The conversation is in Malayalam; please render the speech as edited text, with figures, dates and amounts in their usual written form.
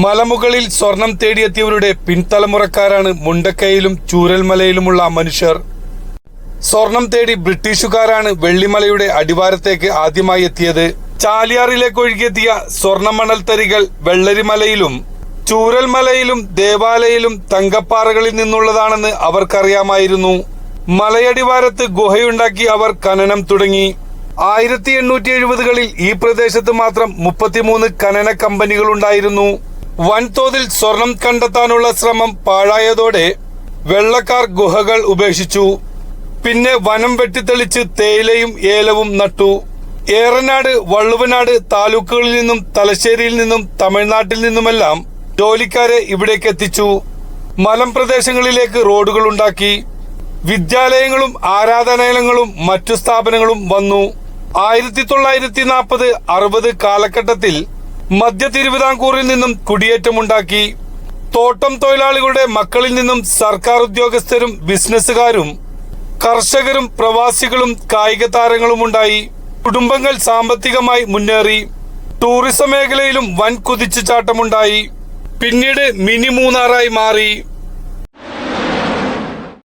മലമുകളിൽ സ്വർണം തേടിയെത്തിയവരുടെ പിൻതലമുറക്കാരാണ് മുണ്ടക്കയിലും ചൂരൽമലയിലുമുള്ള മനുഷ്യർ. സ്വർണം തേടി ബ്രിട്ടീഷുകാരാണ് വെള്ളിമലയുടെ അടിവാരത്തേക്ക് ആദ്യമായി എത്തിയത്. ചാലിയാറിലേക്ക് ഒഴുകിയെത്തിയ സ്വർണ്ണമണൽ തരികൾ വെള്ളരിമലയിലും ചൂരൽമലയിലും ദേവാലയിലും തങ്കപ്പാറകളിൽ നിന്നുള്ളതാണെന്ന് അവർക്കറിയാമായിരുന്നു. മലയടിവാരത്ത് ഗുഹയുണ്ടാക്കി അവർ ഖനനം തുടങ്ങി. 1870കളിൽ ഈ പ്രദേശത്ത് മാത്രം 33 ഖനന കമ്പനികൾ ഉണ്ടായിരുന്നു. വൻതോതിൽ സ്വർണം കണ്ടെത്താനുള്ള ശ്രമം പാഴായതോടെ വെള്ളക്കാർ ഗുഹകൾ ഉപേക്ഷിച്ചു. പിന്നെ വനം വെട്ടിത്തെളിച്ച് തേയിലയും ഏലവും നട്ടു. ഏറനാട്, വള്ളുവനാട് താലൂക്കുകളിൽ നിന്നും തലശ്ശേരിയിൽ നിന്നും തമിഴ്നാട്ടിൽ നിന്നുമെല്ലാം ജോലിക്കാരെ ഇവിടേക്ക് എത്തിച്ചു. മലമ്പ്രദേശങ്ങളിലേക്ക് റോഡുകൾ ഉണ്ടാക്കി. വിദ്യാലയങ്ങളും ആരാധനാലയങ്ങളും മറ്റു സ്ഥാപനങ്ങളും വന്നു. 1940, 60 കാലഘട്ടത്തിൽ മധ്യ തിരുവിതാംകൂറിൽ നിന്നും കുടിയേറ്റമുണ്ടാക്കി. തോട്ടം തൊഴിലാളികളുടെ മക്കളിൽ നിന്നും സർക്കാർ ഉദ്യോഗസ്ഥരും ബിസിനസ്സുകാരും കർഷകരും പ്രവാസികളും കായിക താരങ്ങളും ഉണ്ടായി. കുടുംബങ്ങൾ സാമ്പത്തികമായി മുന്നേറി. ടൂറിസം മേഖലയിലും വൻ കുതിച്ചുചാട്ടമുണ്ടായി. പിന്നീട് മിനി മൂന്നാറായി മാറി.